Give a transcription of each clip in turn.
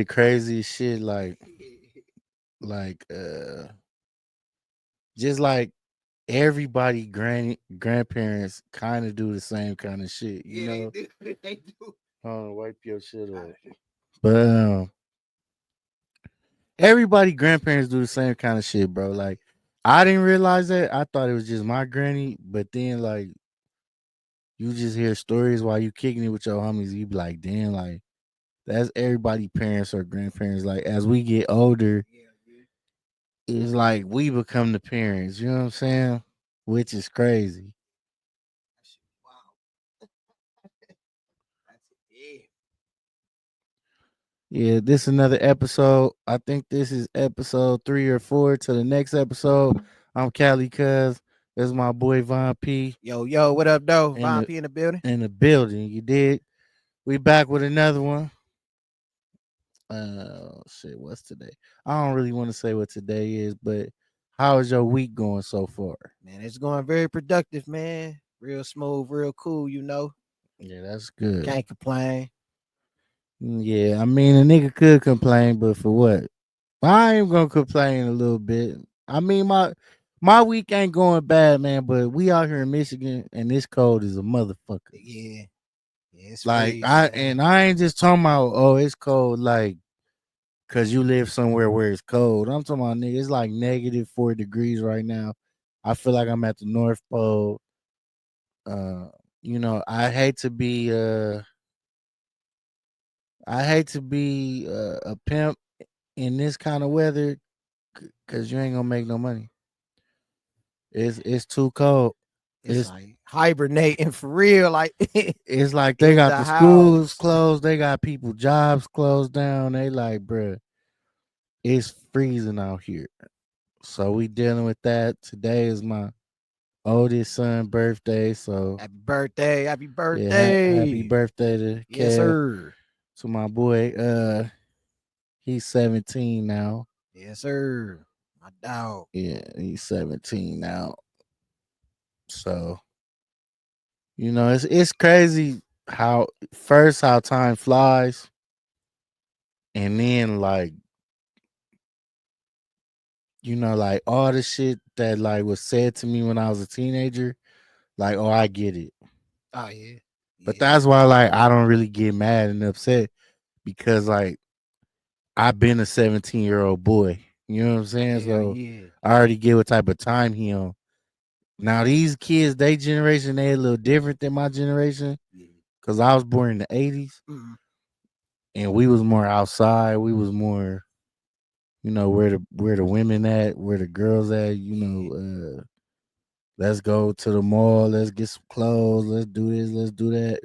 The craziest shit, like just like everybody grandparents kind of do the same kind of shit, you Yeah, they know. do. They do. Hold on, wipe your shit All up. right. But everybody grandparents do the same kind of shit, bro. Like I didn't realize that. I thought it was just my granny, but then like you just hear stories while you kicking it with your homies, you be like, damn, like that's everybody parents or grandparents. Like as we get older, Yeah, yeah. it's like we become the parents, you know what I'm saying? Which is crazy. That shit, wow. That's it. Yeah. Yeah, this is another episode. I think this is episode 3 or 4 to the next episode. I'm Cali Cuz. This is my boy Von P Yo, yo, what up, though? in Von the P in the building. in the building. You did. We back with another one. Shit, what's today? I don't really want to say what today is, but how is your week going so far? Man, it's going very productive, man. Real smooth, real cool, you know. Yeah, that's good. Can't complain. Yeah, I mean a nigga could complain, but for what? I am gonna complain a little bit. I mean my week ain't going bad, man, but we out here in Michigan and this cold is a motherfucker. Yeah. Yeah, it's Like freezing, man. I ain't just talking about oh it's cold like cause you live somewhere where it's cold. I'm talking about nigga, it's like -4 degrees right now. I feel like I'm at the North Pole. Uh, I hate to be a pimp in this kind of weather because you ain't gonna make no money. It's too cold. It's It's like hibernating for real, like it's like they in got the the schools house. closed, they got people jobs closed down. They like, bruh, it's freezing out here. So we dealing with that. Today is my oldest son' birthday. So Happy birthday. Happy yeah, happy birthday. birthday to Yes, Kev, sir. to my boy. He's 17 now. Yes, sir. My dog. Yeah, he's 17 now. So it's crazy how first how time flies, and then like like all the shit that like was said to me when I was a teenager. Like, oh, I get it, Oh, yeah. but Yeah. that's why like I don't really get mad and upset because like I've been a 17-year-old boy. You know what I'm saying? Yeah, So yeah. I already get what type of time he on. Now these kids, they generation, they a little different than my generation Yeah. because I was born in the '80s Mm. and we was more outside. We was more, where the women at, where the girls at. Yeah. Let's go to the mall. Let's get some clothes. Let's do this. Let's do that.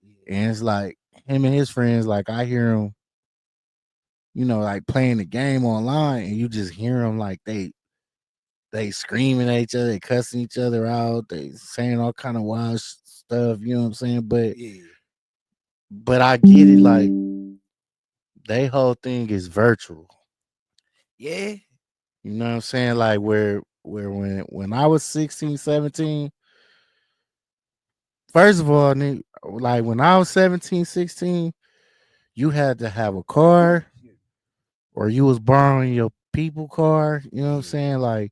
Yeah. And it's like him and his friends. Like I hear him, like playing the game online, and you just hear them like they screaming at each other, they cussing each other out, they saying all kind of wild stuff. You know what I'm saying? But Yeah. but I get it. Like they whole thing is virtual. Yeah. You know what I'm saying? Like where when I was 16, 17. First of all, like when I was 17, 16, you had to have a car or you was borrowing your people car. You know what I'm Yeah. saying? Like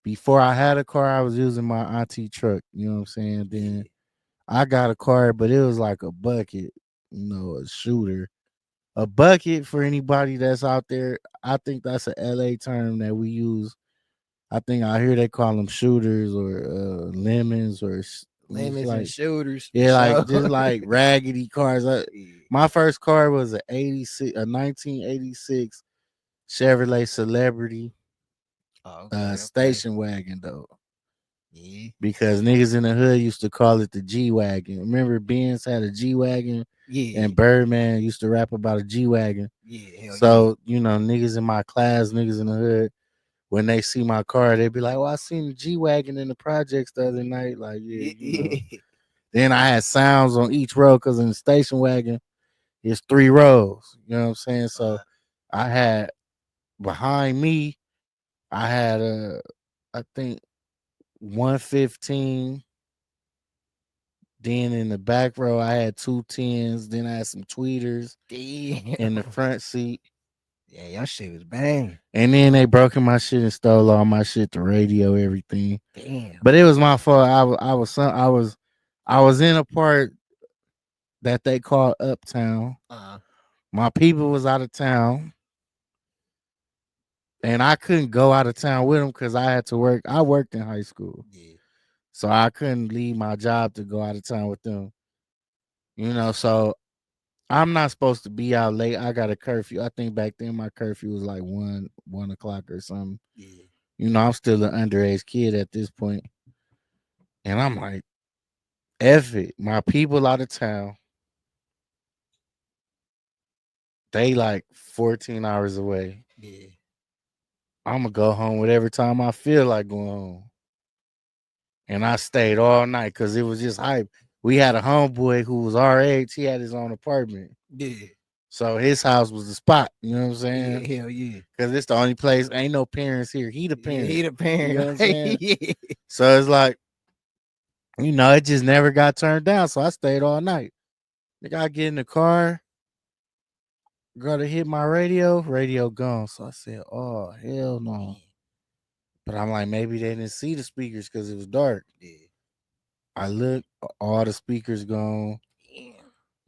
before I had a car, I was using my auntie truck. You know what I'm saying? Then Yeah. I got a car, but it was like a bucket, a shooter. A bucket for anybody that's out there. I think that's a LA term that we use. I think I hear they call them shooters or lemons or it's Lemons and like shooters for yeah, like sure. just like raggedy cars. Yeah. My first car was a 1986 Chevrolet Celebrity Oh, okay, okay. station wagon though. Yeah. Because niggas in the hood used to call it the G Wagon. Remember Benz had a G Wagon Yeah. and Birdman used to rap about a G Wagon. Yeah. Hell yeah. So, niggas in my class, niggas in the hood, when they see my car, they be like, well, I seen the G Wagon in the projects the other night. Like, yeah, Yeah. Yeah. Then I had sounds on each row because in the station wagon, it's 3 rows. You know what I'm saying? So I had behind me, I had I think 115, Then in the back row, I had two tens. Then I had some tweeters in the Damn. front seat. Yeah, your shit was bang. And then they broke in my shit and stole all my shit, the radio, everything. Damn. But it was my fault. I was in a part that they call Uptown. Uh, My people was out of town, and I couldn't go out of town with them because I had to work. I worked in high school, yeah, so I couldn't leave my job to go out of town with them. So I'm not supposed to be out late. I got a curfew. I think back then my curfew was like 1 o'clock or something. yeah, I'm still an underage kid at this point, and I'm like, F it. My people out of town. They like 14 hours away. yeah, I'm gonna go home whatever time I feel like going home. And I stayed all night because it was just hype. We had a homeboy who was our age. He had his own apartment. yeah, So his house was the spot. You know what I'm yeah, saying? hell yeah. Because it's the only place. Ain't no parents here. He the Yeah, parent. he the You parent. know what I'm Like, saying? yeah, So it's like, it just never got turned down. So I stayed all night. Nigga, I get in the car, go to hit my radio gone. So I said, oh, hell no. But I'm like, maybe they didn't see the speakers because it was dark. yeah. I look, all the speakers gone, Damn.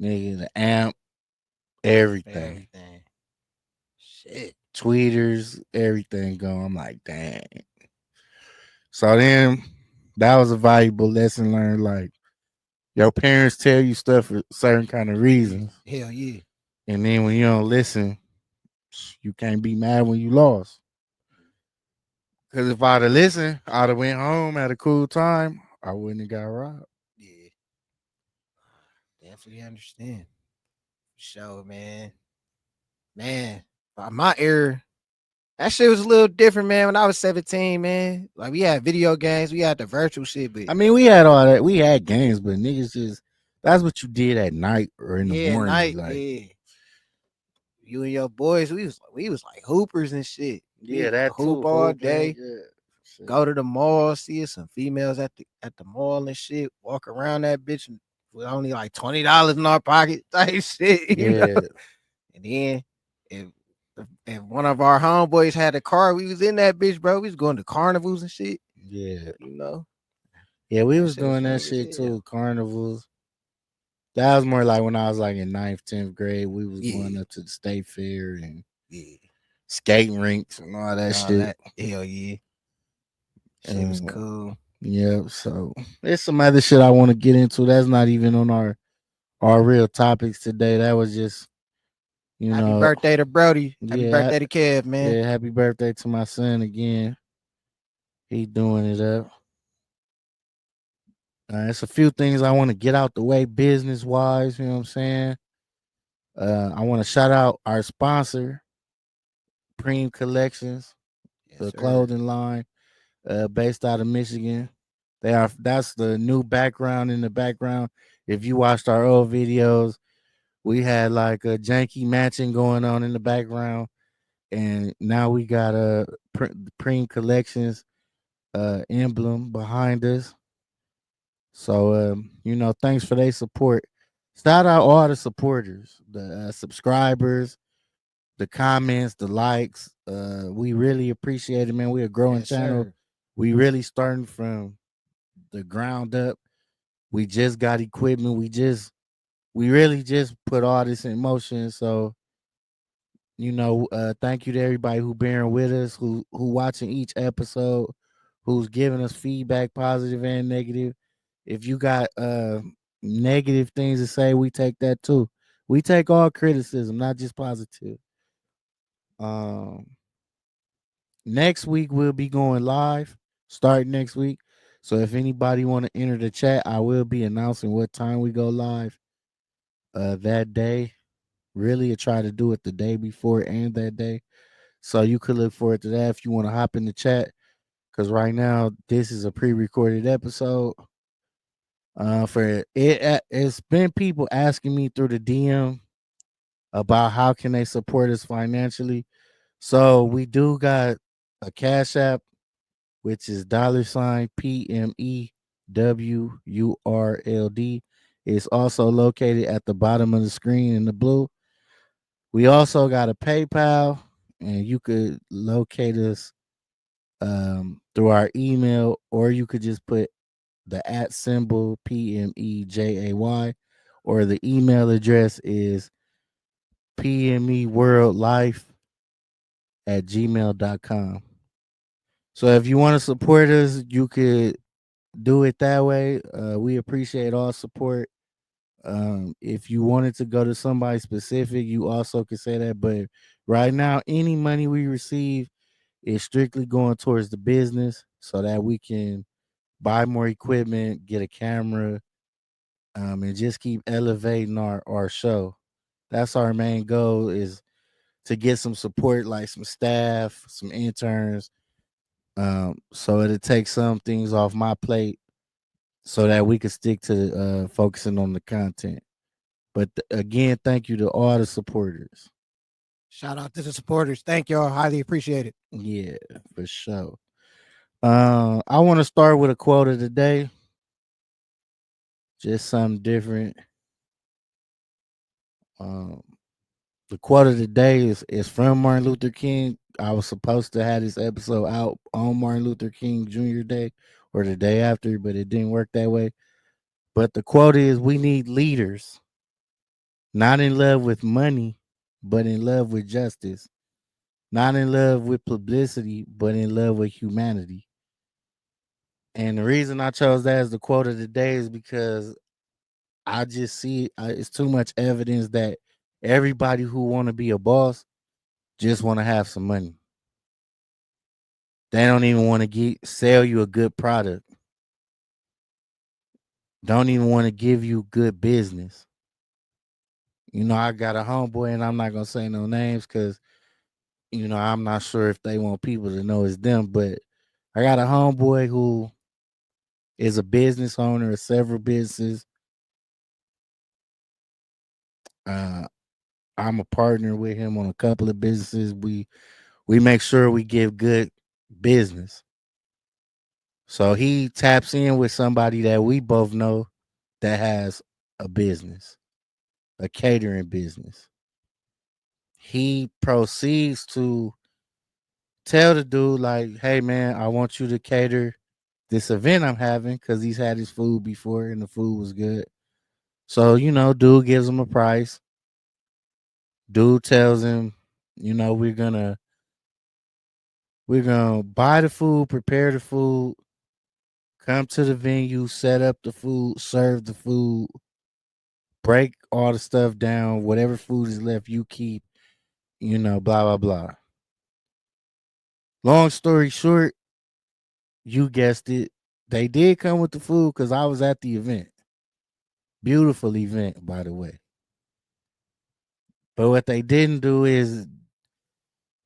nigga, the amp, everything. Everything. Shit. Tweeters, everything gone. I'm like, dang. So then that was a valuable lesson learned. Like, your parents tell you stuff for certain kind of Yeah. reasons. Hell yeah. And then when you don't listen, you can't be mad when you lost. Because if I'd have listened, I'd have went home at a cool time. I wouldn't have got robbed. Yeah. Definitely understand. For sure, man. Man, by my era, that shit was a little different, man. When I was 17, man, like we had video games, we had the virtual shit, but I mean, we had all that. We had games, but niggas just, that's what you did at night or in the yeah, morning. night, Like, yeah. You and your boys, we was like hoopers and shit. We yeah, used to that hoop too. all Hooping. day. Yeah. Shit. Go to the mall, see some females at the mall and shit. Walk around that bitch with only like $20 in our pocket type shit, you know. Yeah. And then if if one of our homeboys had a car, we was in that bitch, bro. We was going to carnivals and shit, Yeah. you know. Yeah, we That was shit was doing that fun as shit hell. too. Carnivals. That was more like when I was like in ninth, 10th grade. We was going Yeah, up to the state fair and yeah. skating rinks and all that All shit. that. Hell yeah. Shit was And cool. yeah, so there's some other shit I want to get into. That's not even on our real topics today. That was just, you Happy know, birthday to Brody. Happy yeah, birthday to Kev, man. yeah. Happy birthday to my son again. He doing it up. It's a few things I want to get out the way business wise. You know what I'm saying? I want to shout out our sponsor, Preem Collections, Yes, the sir. clothing line, based out of Michigan. That's the new background in the background. If you watched our old videos, we had like a janky matching going on in the background, and now we got a Preem Collections emblem behind us. So thanks for their support. Shout out all the supporters, the subscribers, the comments, the likes. We really appreciate it, man. We're a growing Yes, channel. sir. We really starting from the ground up. We just got equipment. We really just put all this in motion. So, thank you to everybody who bearing with us, who watching each episode, who's giving us feedback, positive and negative. If you got negative things to say, we take that too. We take all criticism, not just positive. Um Next week we'll be going live, starting next week. So if anybody want to enter the chat, I will be announcing what time we go live that day. Really, I try to do it the day before and that day. So you could look forward to that if you want to hop in the chat. Because right now, this is a pre-recorded episode. For it, it's been people asking me through the DM about how can they support us financially. So we do got a Cash App, which is $PME WURLD. It's also located at the bottom of the screen in the blue. We also got a PayPal, and you could locate us through our email, or you could just put the at symbol PMEJAY, or the email address is PMEworldlife@gmail.com. So if you want to support us, you could do it that way. We appreciate all support. If you wanted to go to somebody specific, you also could say that. But right now, any money we receive is strictly going towards the business so that we can buy more equipment, get a camera, and just keep elevating our show. That's our main goal, is to get some support, like some staff, some interns, so it'll take some things off my plate so that we could stick to focusing on the content. But again, thank you to all the supporters. Shout out to the supporters. Thank y'all. Highly appreciate it. Yeah, for sure. I want to start with a quote of the day, just something different. Um, the quote of the day is from Martin Luther King. I was supposed to have this episode out on Martin Luther King Jr. Day or the day after, but it didn't work that way. But the quote is, "We need leaders, not in love with money, but in love with justice. Not in love with publicity, but in love with humanity." And the reason I chose that as the quote of the day is because I just see it's too much evidence that everybody who want to be a boss just want to have some money. They don't even want to get sell you a good product. Don't even want to give you good business. I got a homeboy, and I'm not gonna say no names because I'm not sure if they want people to know it's them. But I got a homeboy who is a business owner of several businesses. Uh, I'm a partner with him on a couple of businesses. We make sure we give good business. So he taps in with somebody that we both know that has a business, a catering business. He proceeds to tell the dude, like, "Hey man, I want you to cater this event I'm having," because he's had his food before and the food was good. So, dude gives him a price. Dude tells him, we're gonna buy the food, prepare the food, come to the venue, set up the food, serve the food, break all the stuff down. Whatever food is left, you keep, blah, blah, blah. Long story short, you guessed it. They did come with the food because I was at the event. Beautiful event, by the way. But what they didn't do is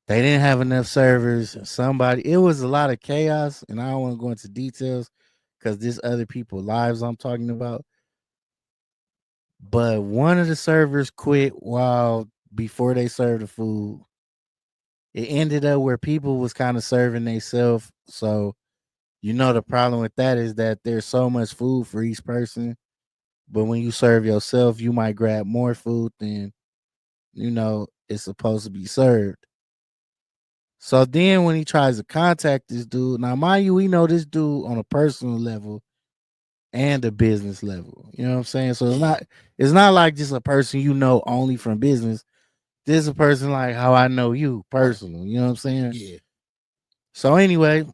they didn't have enough servers. It was a lot of chaos, and I don't want to go into details because there's other people's lives I'm talking about. But one of the servers quit while before they served the food. It ended up where people was kind of serving themselves. So the problem with that is that there's so much food for each person. But when you serve yourself, you might grab more food than it's supposed to be served. So then when he tries to contact this dude, now mind you, we know this dude on a personal level and a business level. You know what I'm saying? So it's not like just a person only from business. This is a person like how I know you personal. You know what I'm saying? Yeah. So anyway,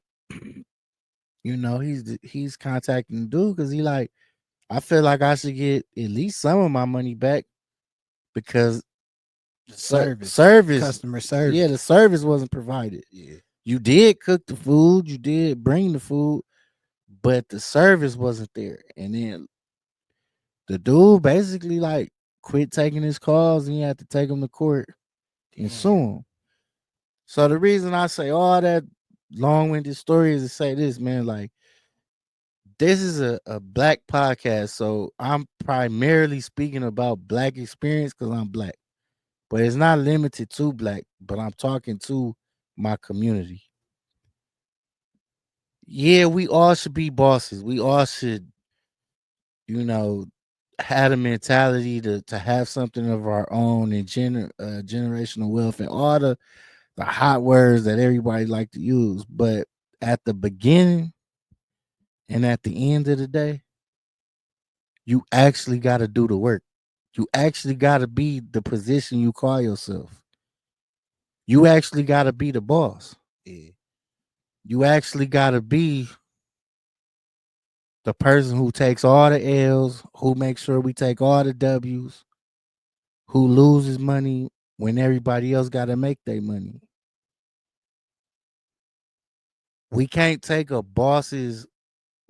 he's contacting the dude because he like, I feel like I should get at least some of my money back because The service, service, customer yeah, service. the service wasn't provided. Yeah. You did cook the food, you did bring the food, but the service wasn't there. And then the dude basically like quit taking his calls, and you had to take him to court and sue Damn. him. So the reason I say all that long-winded story is to say this, man. Like, this is a black podcast, so I'm primarily speaking about black experience because I'm black. But it's not limited to black, but I'm talking to my community. Yeah, we all should be bosses. We all should, you know, have a mentality to have something of our own and generational wealth and all the hot words that everybody like to use. But at the beginning and at the end of the day, you actually got to do the work. You actually got to be the position you call yourself. You actually got to be the boss. Yeah, You actually got to be the person who takes all the L's, who makes sure we take all the W's, who loses money when everybody else got to make their money. We can't take a boss's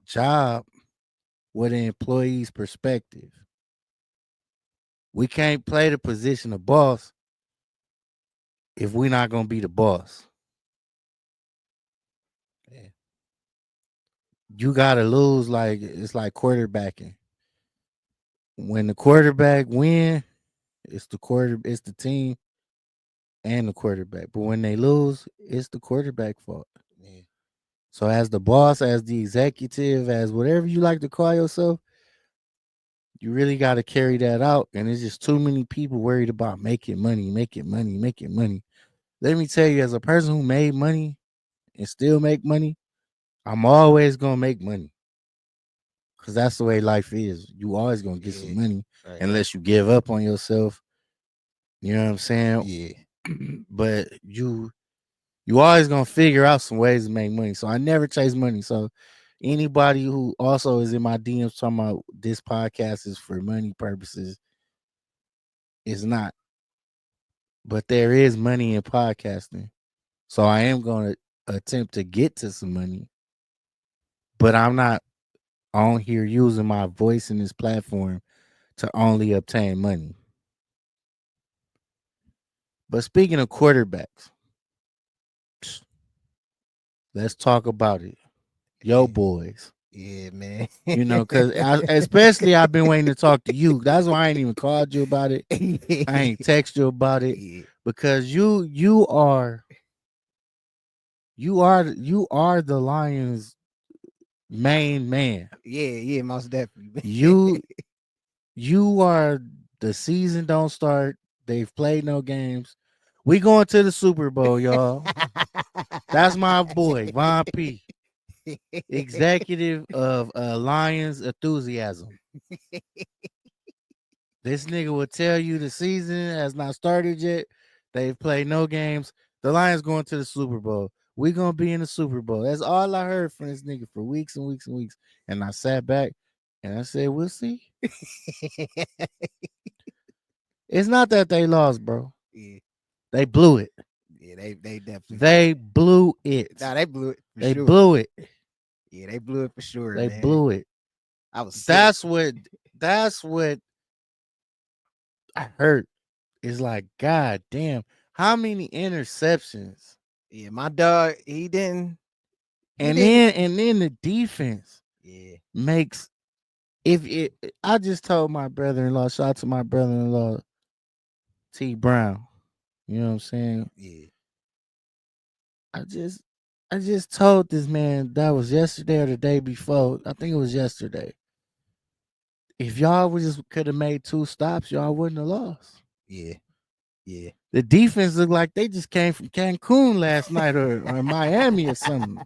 job with an employee's perspective. We can't play the position of boss if we're not going to be the boss. yeah, You got to lose like it's like quarterbacking. When the quarterback win, it's the team and the quarterback. But when they lose, it's the quarterback fault. yeah, So as the boss, as the executive, as whatever you like to call yourself, you really got to carry that out. And it's just too many people worried about making money, making money, making money. Let me tell you, as a person who made money and still make money, I'm always gonna make money. Cause that's the way life is. You always gonna get yeah. some money Right. unless you give up on yourself. You know what I'm saying? Yeah, But you always gonna figure out some ways to make money. So I never chase money. So anybody who also is in my DMs talking about this podcast is for money purposes is not. But there is money in podcasting. So I am gonna attempt to get to some money. But I'm not on here using my voice in this platform to only obtain money. But speaking of quarterbacks, let's talk about it. Yo, yeah, boys. yeah, man. You know, because especially I've been waiting to talk to you. That's why I ain't even called you about it. I ain't text you about it Yeah, because you are the Lions' main man. yeah, yeah, most definitely. You you are the season don't start. They've played no games. We going to the Super Bowl, y'all. That's my boy, Von P, executive of Lions Enthusiasm. This nigga will tell you the season has not started yet. They've played no games. The Lions going to the Super Bowl. We gonna be in the Super Bowl. That's all I heard from this nigga for weeks and weeks and weeks. And I sat back and I said, "We'll see." It's not that they lost, bro. Yeah, They blew it. yeah, they definitely did. They blew it. Nah, they blew it for They sure. blew it. Yeah, they blew it for sure, They man. blew it. I was sick. That's what. That's what I heard. It's like, God damn, how many interceptions? Yeah, my dog, he didn't. He And didn't. then the defense Yeah, makes if it I just told my brother-in-law, shout out to my brother-in-law T Brown. You know what I'm saying? yeah, I just I just told this man that was yesterday or the day before. I think it was yesterday. If y'all would just could have made two stops, y'all wouldn't have lost. yeah, yeah. The defense looked like they just came from Cancun last night or Miami or something.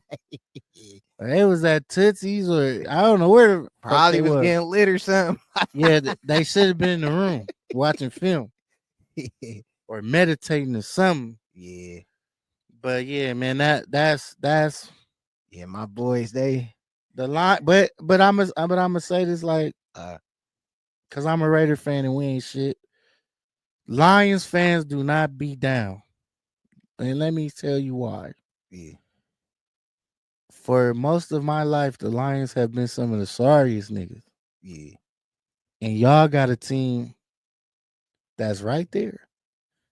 Or they was at Tootsie's or I don't know where the fuck Probably they was was. getting lit or something. Yeah, they should have been in the room watching film or meditating or something. Yeah, But yeah, man, that's yeah. My boys, they the line. But I'm gonna say this like, uh, cause I'm a Raider fan and we ain't shit. Lions fans do not beat down, and let me tell you why. yeah, For most of my life, the Lions have been some of the sorriest niggas, yeah, and y'all got a team that's right there,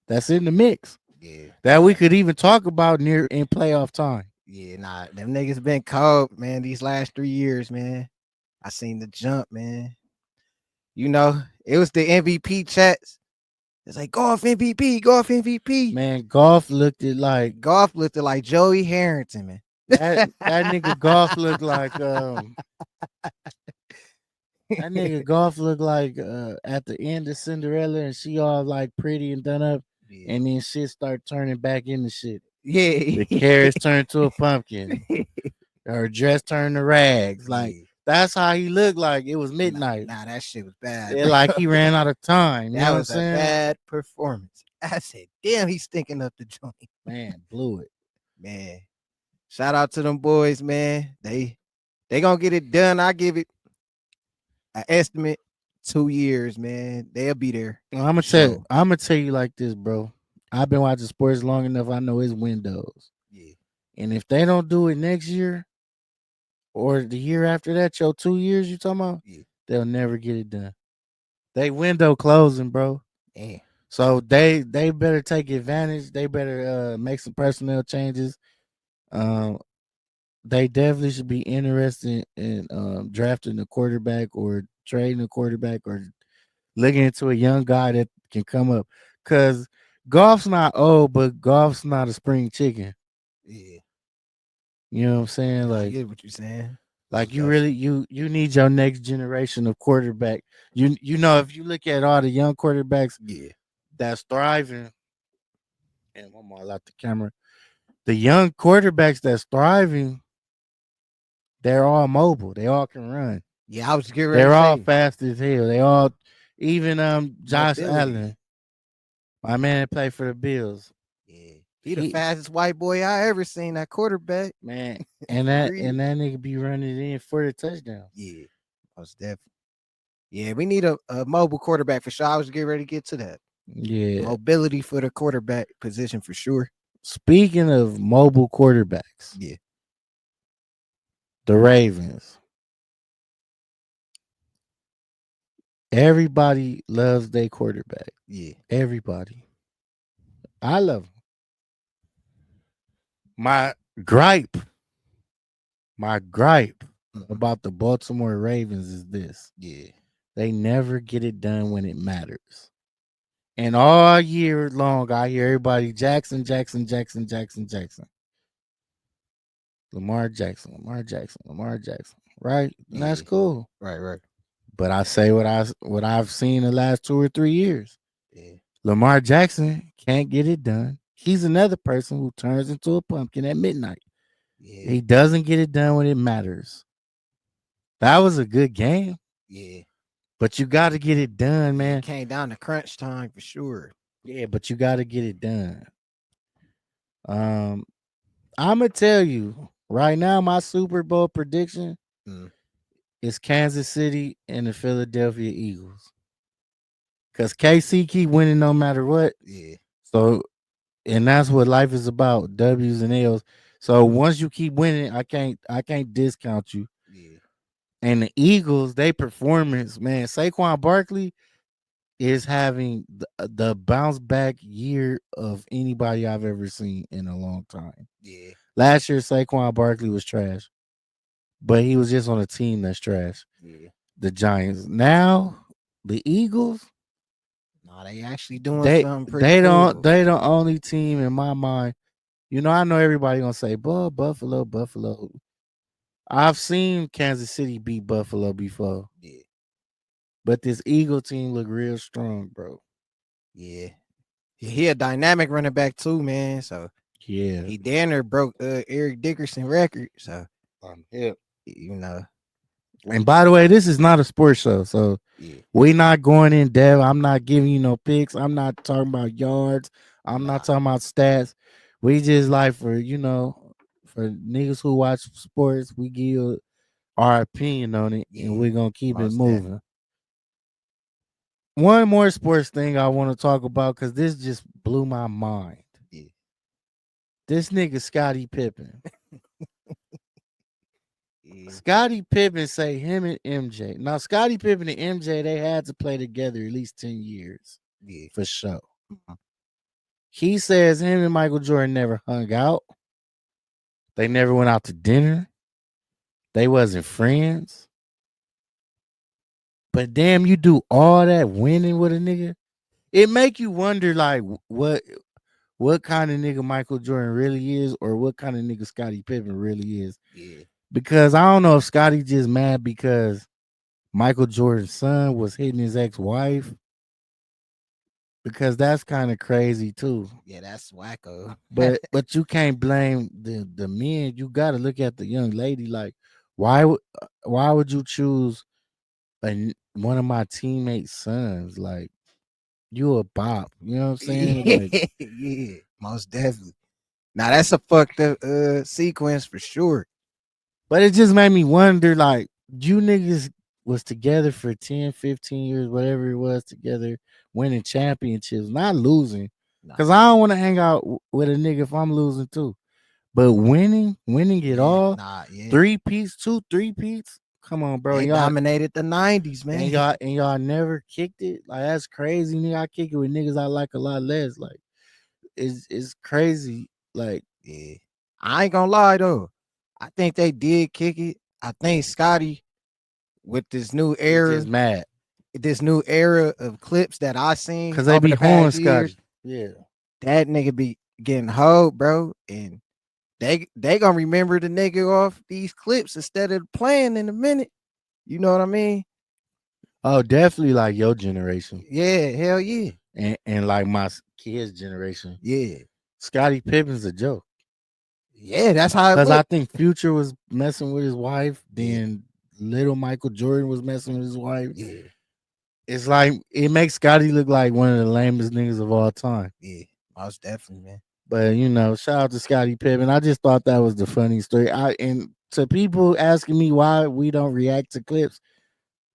that's in the mix, yeah, that we could even talk about near in playoff time. yeah. Nah, them niggas been cold, man. These last 3 years, man. I seen the jump, man. You know, it was the MVP chats. It's like golf MVP, golf MVP. Man, golf looked it like Golf looked like Joey Harrington, man. that nigga golf look like that nigga golf look like at the end of Cinderella and she all like pretty and done up, Yeah. and then shit start turning back into shit. The Yeah. carrots turn to a pumpkin. Her dress turned to rags. Like Yeah. that's how he looked like it was Nah, midnight. nah, that shit was bad, It bro. like he ran out of time. You That know what I'm was a saying? bad performance. I said, damn, he's stinking up the joint. Man, blew it. Man. Shout out to them boys, man. They gonna get it done. I give it an estimate 2 years, man. They'll be there. Well, I'm gonna tell Sure. I'm gonna tell you like this, bro. I've been watching sports long enough. I know his windows. Yeah. And if they don't do it next year or the year after that, your 2 years you talking about, Yeah. they'll never get it done. They window closing, bro. Damn. So they better take advantage. They better make some personnel changes. Um, they definitely should be interested in drafting a quarterback or trading a quarterback or looking into a young guy that can come up. Cause golf's not old, but golf's not a spring chicken. Yeah. You know what I'm saying? Nah, I Like get what you're saying. like Most you really definitely. you need your next generation of quarterback. You know if you look at all the young quarterbacks Yeah. that's thriving, and one more out the camera. The young quarterbacks that's thriving, they're all mobile. They all can run. Yeah, I was getting ready to They're all say fast as hell. They all even Josh mobility. Allen, my man that played for the Bills. Yeah. He the He fastest white boy I ever seen, that quarterback. man, For real. and that nigga be running in for the touchdown. Yeah. Most definitely. Yeah, we need a mobile quarterback for sure. I was getting ready to get to that. Yeah. Mobility for the quarterback position for sure. Speaking of mobile quarterbacks, Yeah. the Ravens. Everybody loves their quarterback. Yeah. Everybody. I love him. My gripe, my gripe Mhm. about the Baltimore Ravens is this. Yeah. They never get it done when it matters. And all year long, I hear everybody Jackson, Jackson, Jackson, Jackson, Jackson. Lamar Jackson, Lamar Jackson, Lamar Jackson. Right? And that's Yeah. cool. Right, right. But I say what I've seen the last 2 or 3 years. Yeah. Lamar Jackson can't get it done. He's another person who turns into a pumpkin at midnight. Yeah. He doesn't get it done when it matters. That was a good game, Yeah. but you got to get it done, Yeah. It man. came down to crunch time for sure. Yeah, but you got to get it done. Um, I'm gonna tell you right now, my Super Bowl prediction Mm. is Kansas City and the Philadelphia Eagles. Cause KC keep winning no matter what. Yeah. So, and that's what life is about: W's and L's. So once you keep winning, I can't discount you. Yeah. And the Eagles, they performance, man. Saquon Barkley is having the bounce back year of anybody I've ever seen in a long time. Yeah. Last year, Saquon Barkley was trash, but he was just on a team that's trash. Yeah. The Giants. Now, the Eagles, No, they actually doing something pretty cool. they the only team in my mind. You know, I know everybody gonna say, Buffalo, Buffalo. I've seen Kansas City beat Buffalo before, Yeah. but this Eagle team look real strong, bro. Yeah. He a dynamic running back too, man. So Yeah. he damn near broke Eric Dickerson record. So Yeah. you know, And by the way, this is not a sports show, so yeah. we not going in depth. I'm not giving you no picks. I'm not talking about yards. I'm not Nah. talking about stats. We just like for niggas who watch sports, we give you our opinion on it, and Yeah. we're gonna keep it Most definitely. moving. One more sports thing I want to talk about because this just blew my mind. Yeah. This nigga Scottie Pippen. Yeah. Scottie Pippen say him and MJ. Now Scottie Pippen and MJ they had to play together at least 10 years Yeah. for sure. He says him and Michael Jordan never hung out. They never went out to dinner. They wasn't friends. But damn, you do all that winning with a nigga. It make you wonder like what kind of nigga Michael Jordan really is, or what kind of nigga Scottie Pippen really is. Yeah. Because I don't know if Scottie just mad because Michael Jordan's son was hitting his ex-wife, because that's kind of crazy too. Yeah, that's wacko. But you can't blame the men. You got to look at the young lady. Like, why would you choose one of my teammates' sons? Like, you a bop. You know what I'm saying? Like, Yeah, most definitely. Now that's a fucked up sequence for sure. but it just made me wonder. Like, you niggas was together for 10, 15 years, whatever it was, together, winning championships, not losing. Nah, Cause I don't want to hang out with a nigga if I'm losing too. But winning it yeah, all, nah, yeah. three peats, two three peats. Come on, bro. They dominated the '90s, And man. y'all never kicked it. Like, that's crazy, nigga. I kick it with niggas I like a lot less. Like, it's crazy. Like, Yeah, I ain't gonna lie though. I think they did kick it. I think Scotty, with he just mad this new era of clips that I seen because they over be the hoeing past years, Scotty. Yeah. that nigga be getting hoed, bro, and they gonna remember the nigga off these clips instead of playing in a minute. You know what I mean? Oh, definitely like your generation Yeah, hell yeah, and like my kids' generation. yeah, Scottie Pippen's a joke. yeah. That's how it Cause I looked. think Future was messing with his wife, Yeah, then little Michael Jordan was messing with his wife. yeah, It's like it makes Scotty look like one of the lamest niggas of all time. yeah. Most definitely, man. But shout out to Scottie Pippen. I just thought that was the funny story. And to people asking me why we don't react to clips,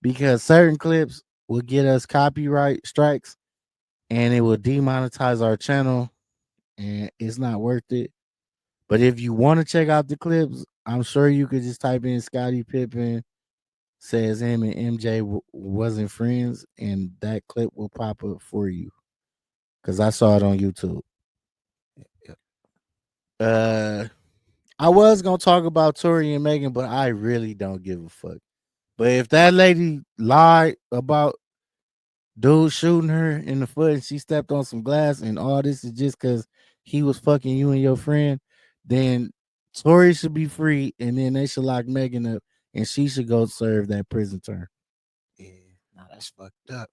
because certain clips will get us copyright strikes and it will demonetize our channel, and it's not worth it. But if you want to check out the clips, I'm sure you could just type in Scottie Pippen says him and MJ wasn't friends, and that clip will pop up for you. Cause I saw it on YouTube. Yeah, Uh, I was gonna talk about Tori and Megan, but I really don't give a fuck. But if that lady lied about dude shooting her in the foot and she stepped on some glass and all this is just because he was fucking you and your friend, then Tori should be free and then they should lock Megan up and she should go serve that prison term. yeah. Nah, that's fucked up.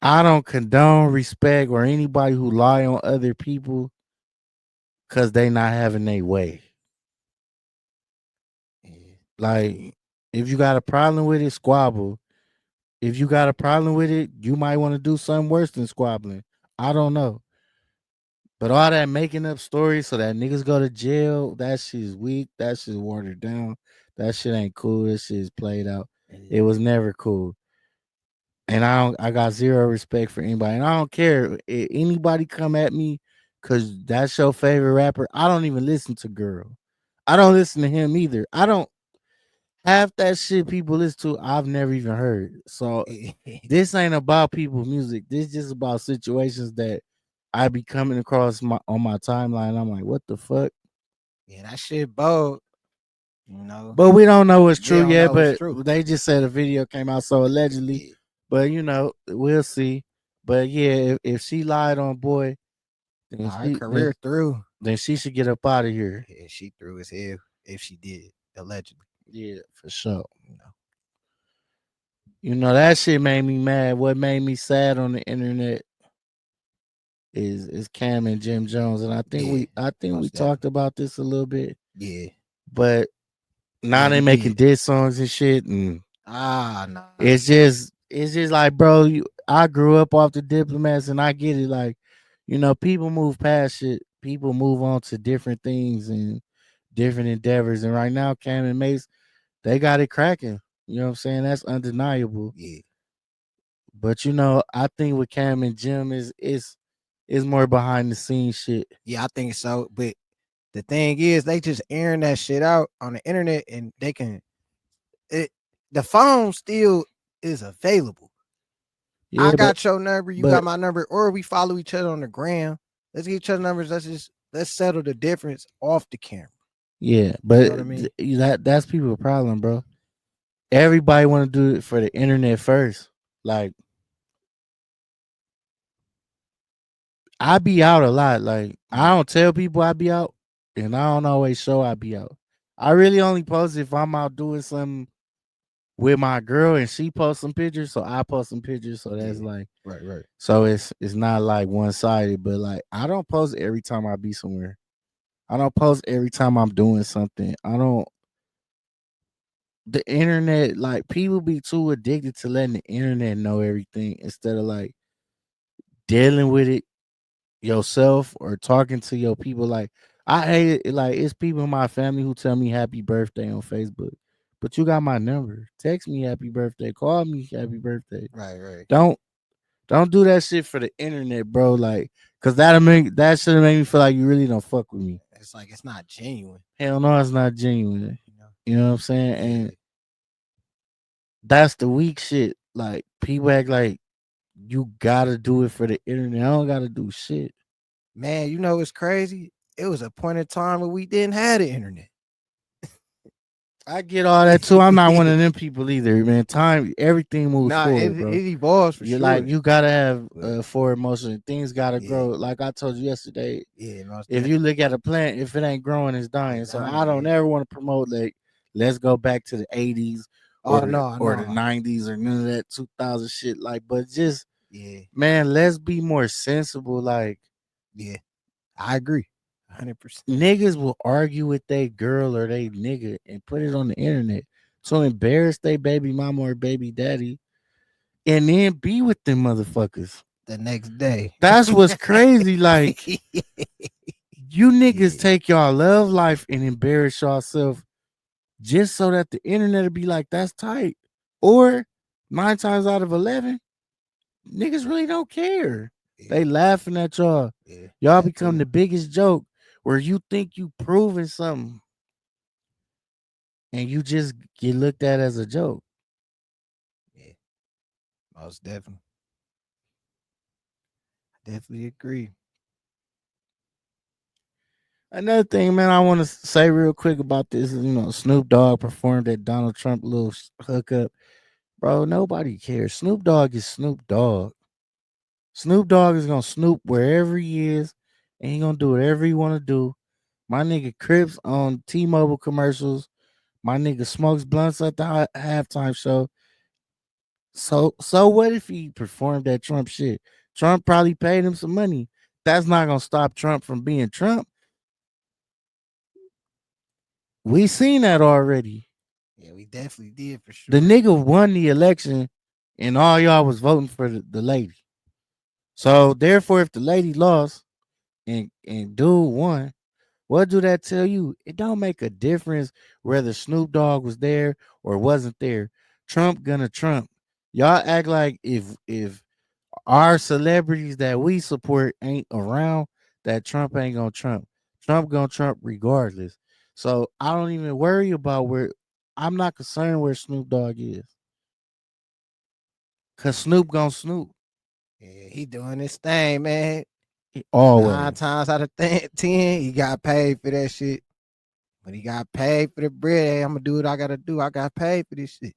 I don't condone respect or anybody who lie on other people because they not having their way. Yeah, Like, if you got a problem with it, squabble. If you got a problem with it, you might want to do something worse than squabbling. I don't know. But all that making up stories so that niggas go to jail, that shit is weak. That shit is watered down. That shit ain't cool. This shit is played out. yeah, It was never cool. And I got zero respect for anybody. And I don't care if anybody come at me because that's your favorite rapper. I don't even listen to Girl. I don't listen to him either. I don't half that shit people listen to, I've never even heard. So yeah. this ain't about people's music. This just about situations that I be coming across on my timeline. I'm like, what the fuck? Yeah, that shit bold. You know, But we don't know what's we true don't yet. know it's But true. they just said a video came out, so allegedly. Yeah, But we'll see. But yeah, if she lied on boy, then nah, her career through. she should get up out of here. Yeah, she threw his hell if she did allegedly. Yeah, for sure. You know, That shit made me mad. What made me sad on the internet is Cam and Jim Jones, and yeah, I think we most talked definitely. about this a little bit, Yeah, but now yeah, they we making did. diss songs and shit, and Ah, nah, it's just like, bro, I grew up off the Diplomats, and I get it. Like, people move past shit, people move on to different things and different endeavors, and right now, Cam and Mace, they got it cracking. You know what I'm saying? That's undeniable. yeah, But I think with Cam and Jim is more behind the scenes shit. yeah. I think so. But the thing is, they just airing that shit out on the internet, and they can it. The phone still is available. I Yeah, got your number, you got but my number, or we follow each other on the gram. Let's get each other numbers. Let's settle the difference off the camera. yeah, You but know what I mean? that's people's problem, bro. Everybody want to do it for the internet first. Like, I be out a lot. Like I Mm. don't tell people I be out, and I don't always show I be out. I really only post if I'm out doing something with my girl and she posts some pictures, so I post some pictures. So that's Yeah. like, Right. Right. so it's not like one sided, but like I don't post every time I be somewhere. I don't post every time I'm doing something. I don't. The internet, like people be too addicted to letting the internet know everything instead of like dealing with it yourself or talking to your people. Like I hate it. Like it's people in my family who tell me happy birthday on Facebook, but you got my number. Text me happy birthday. Call me happy birthday. Right. Right. Don't don't do that shit for the internet, bro. Like, cause that should make me feel like you really don't fuck with me. It's like it's not genuine. Hell no, it's not genuine. You know. You know what I'm saying? And Yeah. that's the weak shit. Like people act like you gotta do it for the internet. I don't gotta do shit. Man, you know it's crazy. It was a point in time where we didn't have the internet. I get all that too. I'm not one of them people either, man. Time, everything moves Nah, forward, it bro. evolves for You're like sure. you gotta have But forward motion. Things gotta yeah, grow. Like I told you yesterday, yeah, most if you look at a plant, if it ain't growing, it's it's dying. So I dying. don't Yeah. ever want to promote like let's go back to the 80s Oh no, or the no. 90s or none of that 2000 shit. Like, but just Yeah, man, let's be more sensible. Like yeah. I agree. 100%. niggas will argue with their girl or they nigga and put it on the internet to embarrass their baby mama or baby daddy and then be with them motherfuckers. The next day. That's what's crazy. Like you niggas Yeah, take y'all love life and embarrass yourself just so that the internet will be like, that's tight. Or 9 times out of 11, niggas really don't care. They yeah, laughing at y'all. yeah. Y'all That become too. the biggest joke where you think you proving something and you just get looked at as a joke. Yeah, most definitely. Definitely agree. Another thing, man, I want to say real quick about this is, Snoop Dogg performed at Donald Trump little hookup. Bro, nobody cares. Snoop Dogg is Snoop Dogg. Snoop Dogg is gonna snoop wherever he is, and he gonna do whatever he wanna do. My nigga Crips on T-Mobile commercials. My nigga smokes blunts at the halftime show. So what if he performed that Trump shit? Trump probably paid him some money. That's not gonna stop Trump from being Trump. We seen that already. Yeah, we definitely did for The sure. nigga won the election, and all y'all was voting for the lady. So therefore, if the lady lost and dude won, what do that tell you? It don't make a difference whether Snoop Dogg was there or wasn't there. Trump gonna Trump. Y'all act like if our celebrities that we support ain't around, that Trump ain't gonna Trump. Trump gonna Trump regardless. So I don't even worry about where I'm not concerned where Snoop Dogg is. Cause Snoop gonna Snoop. Yeah, he doing his thing, man. Nine Always. times out of 10, he got paid for that shit. But he got paid for the bread. Hey, I'm gonna do what I gotta do. I got paid for this shit.